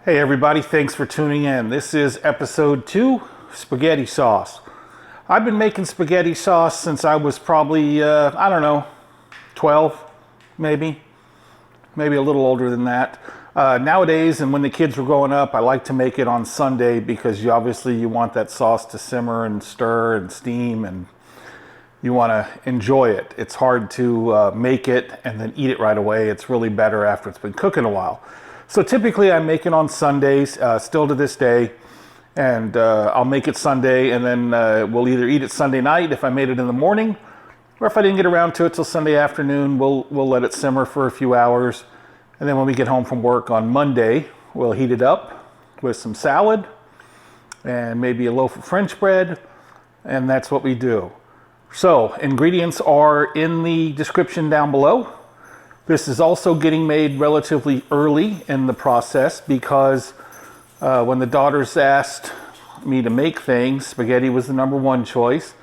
Hey everybody, thanks for tuning in. This is episode 2, spaghetti sauce. I've been making spaghetti sauce since I was probably, 12, maybe a little older than that. Nowadays, and when the kids were growing up, I like to make it on Sunday because you want that sauce to simmer and stir and steam, and you want to enjoy it. It's hard to make it and then eat it right away. It's really better after it's been cooking a while. So typically I make it on Sundays, still to this day, and I'll make it Sunday, and then we'll either eat it Sunday night if I made it in the morning, or if I didn't get around to it till Sunday afternoon, we'll let it simmer for a few hours, and then when we get home from work on Monday, we'll heat it up with some salad and maybe a loaf of French bread, and that's what we do. So ingredients are in the description down below. This is also getting made relatively early in the process because when the daughters asked me to make things, spaghetti was the number 1 choice,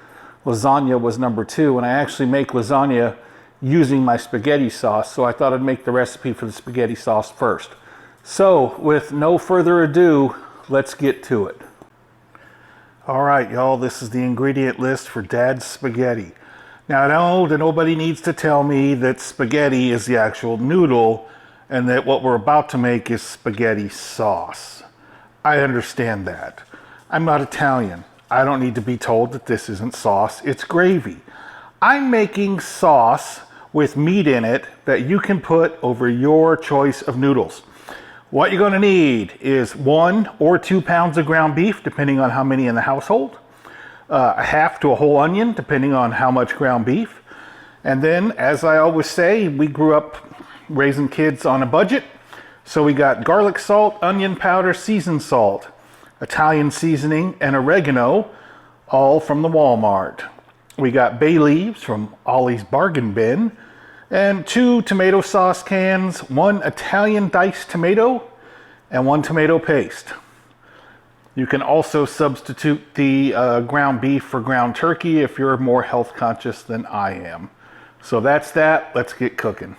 lasagna was number 2, and I actually make lasagna using my spaghetti sauce, so I thought I'd make the recipe for the spaghetti sauce first. So with no further ado, let's get to it. All right, y'all, this is the ingredient list for Dad's spaghetti. Now, I know that nobody needs to tell me that spaghetti is the actual noodle and that what we're about to make is spaghetti sauce. I understand that. I'm not Italian. I don't need to be told that this isn't sauce, it's gravy. I'm making sauce with meat in it that you can put over your choice of noodles. What you're gonna need is 1 or 2 pounds of ground beef, depending on how many in the household. A half to a whole onion, depending on how much ground beef. And then, as I always say, we grew up raising kids on a budget. So we got garlic salt, onion powder, seasoned salt, Italian seasoning, and oregano, all from the Walmart. We got bay leaves from Ollie's Bargain Bin, and 2 tomato sauce cans, 1 Italian diced tomato, and 1 tomato paste. You can also substitute the ground beef for ground turkey if you're more health conscious than I am. So that's that. Let's get cooking.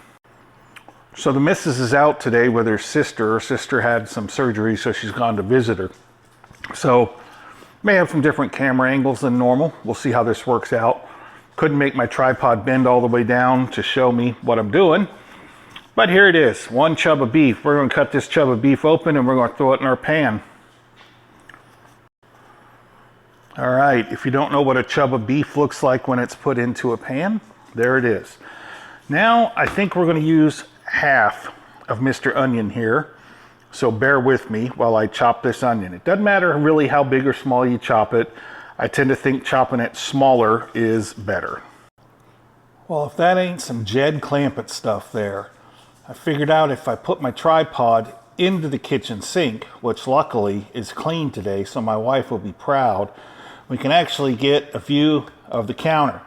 So the missus is out today with her sister. Her sister had some surgery, so she's gone to visit her. So may have some different camera angles than normal. We'll see how this works out. Couldn't make my tripod bend all the way down to show me what I'm doing. But here it is, 1 chub of beef. We're going to cut this chub of beef open and we're going to throw it in our pan. All right, if you don't know what a chub of beef looks like when it's put into a pan, there it is. Now, I think we're going to use half of Mr. Onion here, so bear with me while I chop this onion. It doesn't matter really how big or small you chop it. I tend to think chopping it smaller is better. Well, if that ain't some Jed Clampett stuff there, I figured out if I put my tripod into the kitchen sink, which luckily is clean today, so my wife will be proud, we can actually get a view of the counter.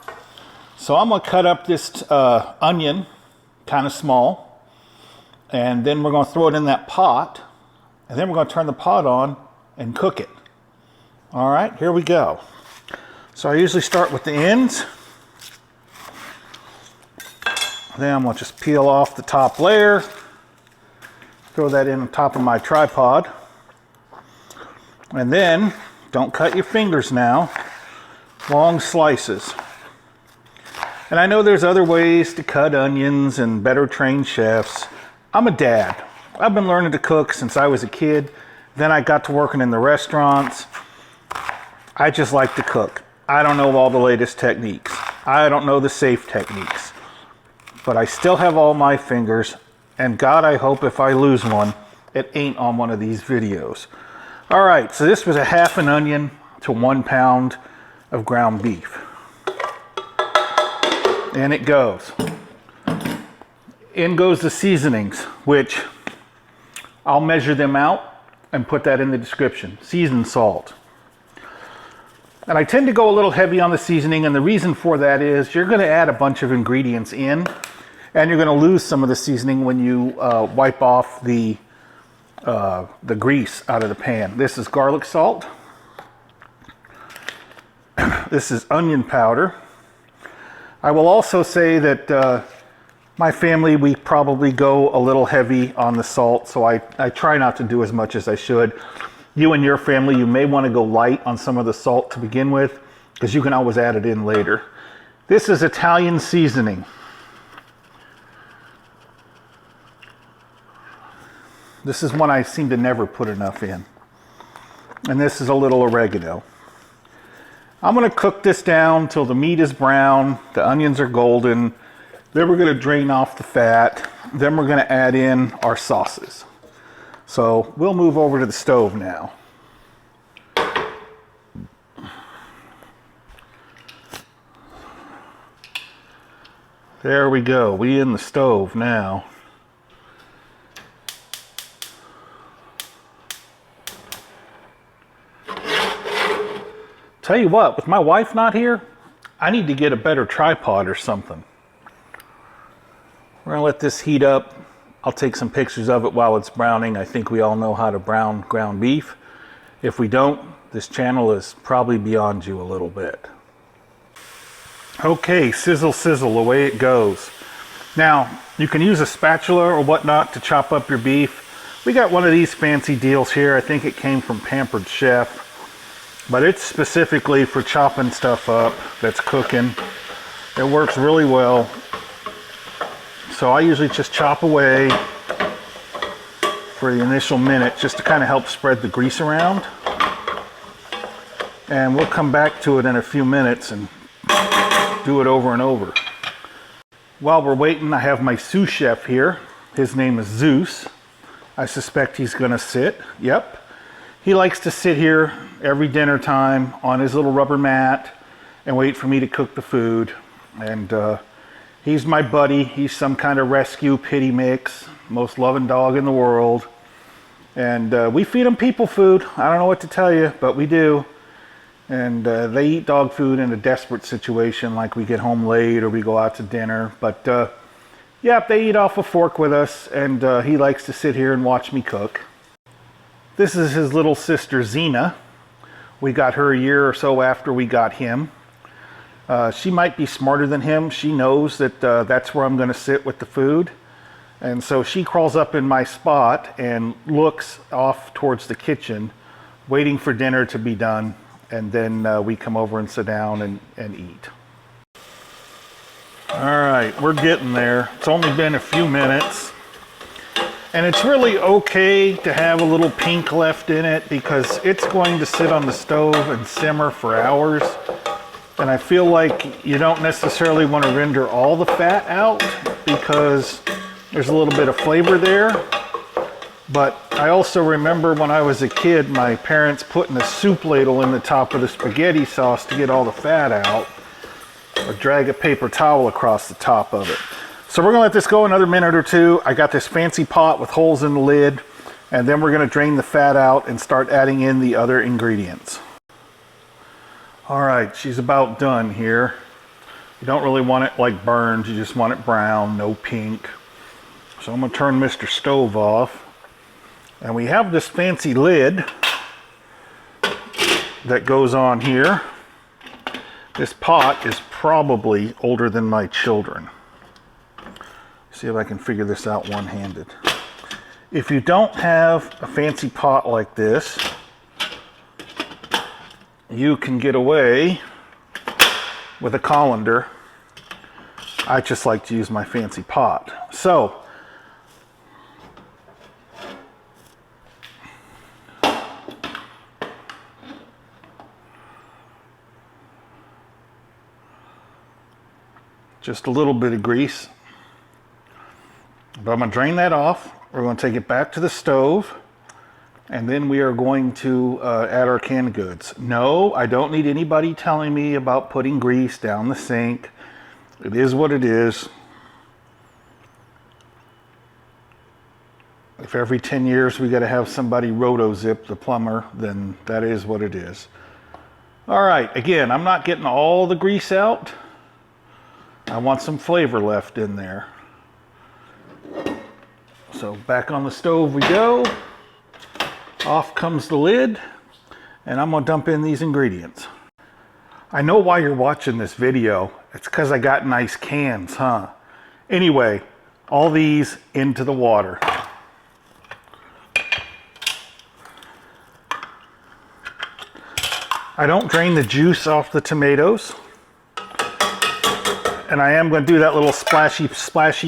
So I'm going to cut up this onion kind of small, and then we're going to throw it in that pot, and then we're going to turn the pot on and cook it. All right, here we go. So I usually start with the ends. Then I'm going to just peel off the top layer, throw that in on top of my tripod, and then don't cut your fingers now, long slices. And I know there's other ways to cut onions and better trained chefs. I'm a dad. I've been learning to cook since I was a kid. Then I got to working in the restaurants. I just like to cook. I don't know all the latest techniques. I don't know the safe techniques. But I still have all my fingers, and God, I hope if I lose one, it ain't on one of these videos. All right, so this was a half an onion to 1 pound of ground beef. And it goes. In goes the seasonings, which I'll measure them out and put that in the description. Seasoned salt. And I tend to go a little heavy on the seasoning, and the reason for that is you're going to add a bunch of ingredients in, and you're going to lose some of the seasoning when you wipe off the grease out of the pan. This is garlic salt. This is onion powder. I will also say that My family, we probably go a little heavy on the salt, so I try not to do as much as I should. You and your family, you may want to go light on some of the salt to begin with, because you can always add it in later. This is Italian seasoning. This is one I seem to never put enough in. And this is a little oregano. I'm going to cook this down till the meat is brown, the onions are golden. Then we're going to drain off the fat. Then we're going to add in our sauces. So we'll move over to the stove now. There we go. We in the stove now. Tell you what, with my wife not here, I need to get a better tripod or something. We're gonna let this heat up. I'll take some pictures of it while it's browning. I think we all know how to brown ground beef. If we don't, this channel is probably beyond you a little bit. Okay, sizzle, sizzle, away it goes. Now, you can use a spatula or whatnot to chop up your beef. We got one of these fancy deals here. I think it came from Pampered Chef, but it's specifically for chopping stuff up that's cooking. It works really well. So I usually just chop away for the initial minute just to kind of help spread the grease around. And we'll come back to it in a few minutes and do it over and over. While we're waiting, I have my sous chef here. His name is Zeus. I suspect he's gonna sit. Yep. He likes to sit here every dinner time on his little rubber mat and wait for me to cook the food. And he's my buddy. He's some kind of rescue pity mix, most loving dog in the world. And we feed him people food. I don't know what to tell you, but we do. And they eat dog food in a desperate situation, like we get home late or we go out to dinner. But yeah, they eat off a fork with us, and he likes to sit here and watch me cook. This is his little sister, Xena. We got her a year or so after we got him. She might be smarter than him. She knows that that's where I'm going to sit with the food. And so she crawls up in my spot and looks off towards the kitchen, waiting for dinner to be done. And then we come over and sit down and eat. All right, we're getting there. It's only been a few minutes. And it's really okay to have a little pink left in it because it's going to sit on the stove and simmer for hours. And I feel like you don't necessarily want to render all the fat out because there's a little bit of flavor there. But I also remember when I was a kid, my parents putting a soup ladle in the top of the spaghetti sauce to get all the fat out, or drag a paper towel across the top of it. So we're gonna let this go another minute or two. I got this fancy pot with holes in the lid, and then we're gonna drain the fat out and start adding in the other ingredients. All right, she's about done here. You don't really want it like burned, you just want it brown, no pink. So I'm gonna turn Mr. Stove off. And we have this fancy lid that goes on here. This pot is probably older than my children. See if I can figure this out one-handed. If you don't have a fancy pot like this, you can get away with a colander. I just like to use my fancy pot. So, just a little bit of grease. But I'm going to drain that off. We're going to take it back to the stove. And then we are going to add our canned goods. No, I don't need anybody telling me about putting grease down the sink. It is what it is. If every 10 years we got to have somebody roto-zip the plumber, then that is what it is. All right, again, I'm not getting all the grease out. I want some flavor left in there. So back on the stove we go. Off comes the lid, and I'm gonna dump in these ingredients. I know why you're watching this video. It's because I got nice cans, huh? Anyway, all these into the water. I don't drain the juice off the tomatoes. And I am going to do that little splashy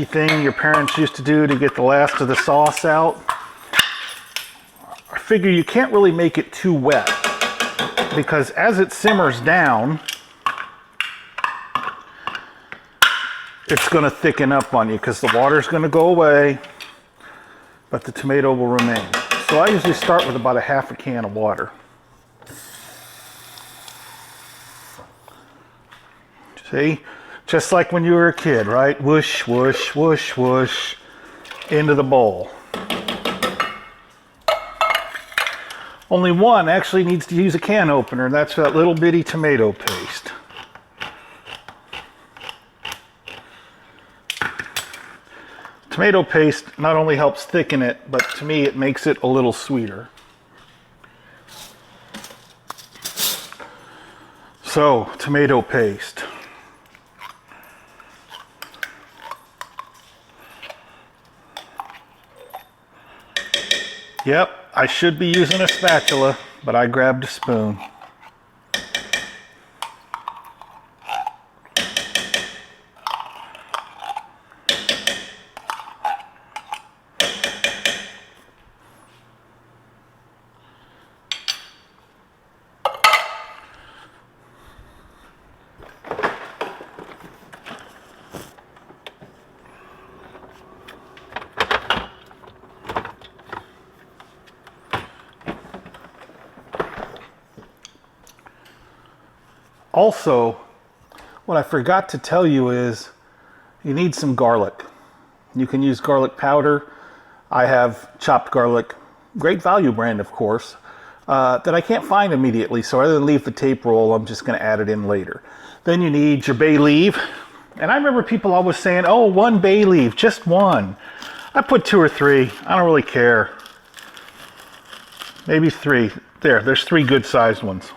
thing your parents used to do to get the last of the sauce out. I figure you can't really make it too wet, because as it simmers down, it's going to thicken up on you because the water's going to go away, but the tomato will remain. So I usually start with about a half a can of water. See? Just like when you were a kid, right? Whoosh, whoosh, whoosh, whoosh, into the bowl. Only one actually needs to use a can opener, and that's that little bitty tomato paste. Tomato paste not only helps thicken it, but to me it makes it a little sweeter. So, tomato paste. Yep, I should be using a spatula, but I grabbed a spoon. Also, what I forgot to tell you is you need some garlic. You can use garlic powder. I have chopped garlic, great value brand of course, that I can't find immediately, so rather than leave the tape roll, I'm just going to add it in later. Then you need your bay leaf. And I remember people always saying, oh, one bay leaf, just one. I put 2 or 3. I don't really care. Maybe 3. There's 3 good sized ones.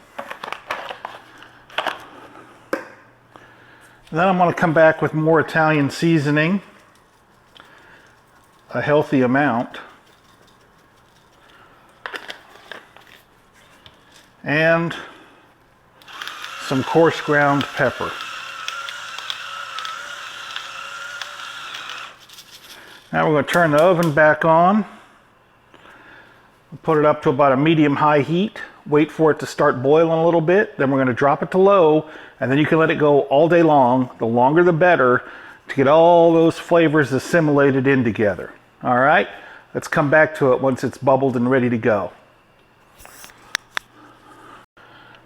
Then I'm going to come back with more Italian seasoning, a healthy amount, and some coarse ground pepper. Now we're going to turn the oven back on, put it up to about a medium-high heat, wait for it to start boiling a little bit, then we're going to drop it to low, and then you can let it go all day long, the longer the better, to get all those flavors assimilated in together. All right, let's come back to it once it's bubbled and ready to go.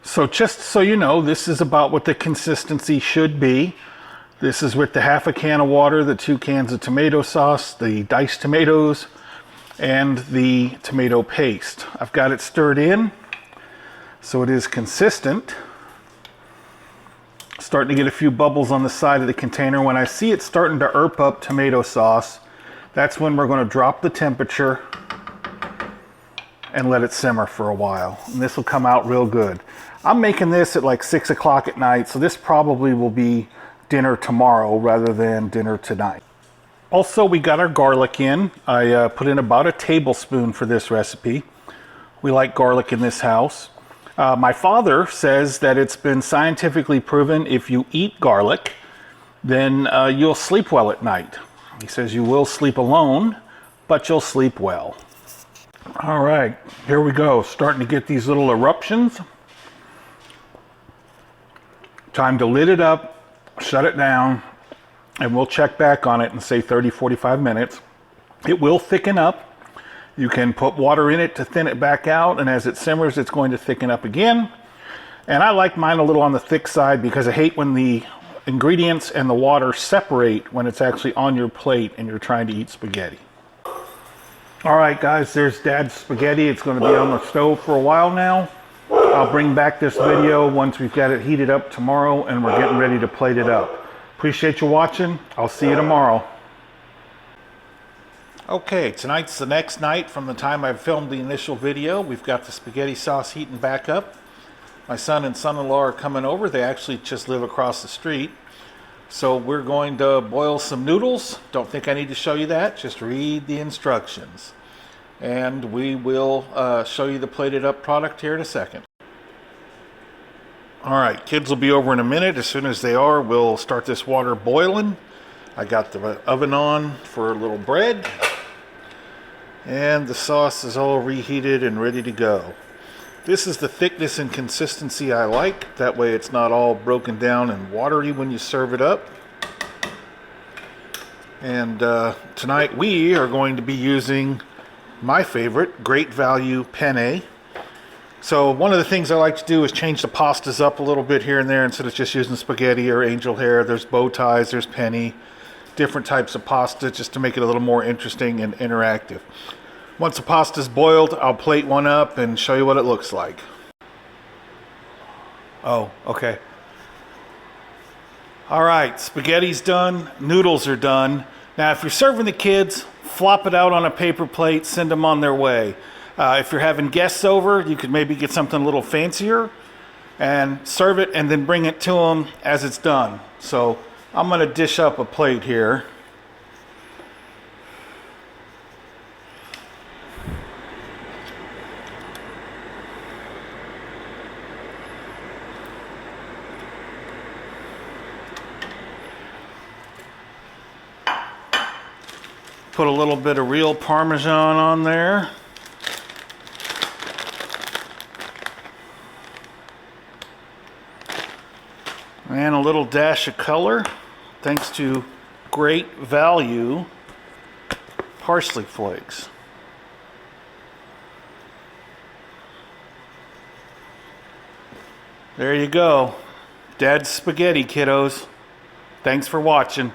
So just so you know, this is about what the consistency should be. This is with the half a can of water, the 2 cans of tomato sauce, the diced tomatoes, and the tomato paste. I've got it stirred in so it is consistent. Starting to get a few bubbles on the side of the container. When I see it starting to erp up tomato sauce, that's when we're going to drop the temperature and let it simmer for a while. And this will come out real good. I'm making this at like 6 o'clock at night, so this probably will be dinner tomorrow rather than dinner tonight. Also, we got our garlic in. I put in about a tablespoon for this recipe. We like garlic in this house. My father says that it's been scientifically proven if you eat garlic, then you'll sleep well at night. He says you will sleep alone, but you'll sleep well. All right, here we go. Starting to get these little eruptions. Time to lid it up, shut it down, and we'll check back on it in say 30-45 minutes. It will thicken up. You can put water in it to thin it back out, and as it simmers, it's going to thicken up again. And I like mine a little on the thick side because I hate when the ingredients and the water separate when it's actually on your plate and you're trying to eat spaghetti. All right, guys, there's Dad's spaghetti. It's going to be on the stove for a while now. I'll bring back this video once we've got it heated up tomorrow and we're getting ready to plate it up. Appreciate you watching. I'll see you tomorrow. Okay, tonight's the next night from the time I filmed the initial video. We've got the spaghetti sauce heating back up. My son and son-in-law are coming over. They actually just live across the street. So we're going to boil some noodles. Don't think I need to show you that. Just read the instructions. And we will show you the plated up product here in a second. All right, kids will be over in a minute. As soon as they are, we'll start this water boiling. I got the oven on for a little bread. And the sauce is all reheated and ready to go. This is the thickness and consistency I like. That way it's not all broken down and watery when you serve it up. And tonight we are going to be using my favorite, Great Value penne. So one of the things I like to do is change the pastas up a little bit here and there instead of just using spaghetti or angel hair. There's bow ties, there's penne, different types of pasta just to make it a little more interesting and interactive. Once the pasta's boiled, I'll plate one up and show you what it looks like. Oh, okay. All right, spaghetti's done, noodles are done. Now, if you're serving the kids, flop it out on a paper plate, send them on their way. If you're having guests over, you could maybe get something a little fancier and serve it and then bring it to them as it's done. So I'm gonna dish up a plate here. Put a little bit of real Parmesan on there. And a little dash of color, thanks to Great Value parsley flakes. There you go. Dad's spaghetti, kiddos. Thanks for watching.